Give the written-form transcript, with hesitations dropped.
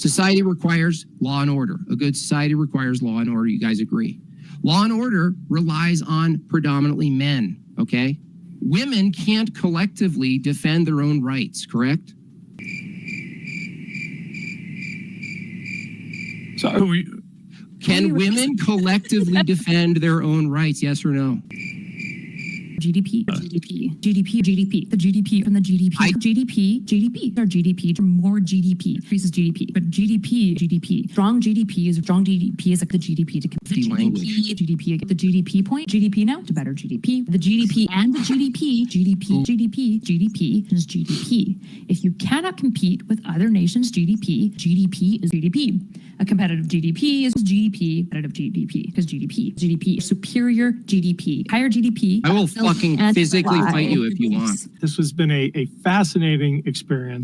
Society requires law and order. A good society requires law and order. You guys agree? Law and order relies on predominantly men, okay? Women can't collectively defend their own rights, correct? So Can women collectively defend their own rights, yes or no? GDP, GDP, GDP, GDP, the GDP from the GDP, GDP, our GDP, more GDP increases GDP, but GDP, strong GDP is like the GDP to GDP, the GDP point, GDP now to better GDP, the GDP and the GDP is GDP. If you cannot compete with other nations' GDP is GDP. A competitive GDP is GDP, competitive GDP, because GDP, superior GDP, higher GDP. I will fucking physically fight you if you want. this has been a fascinating experience.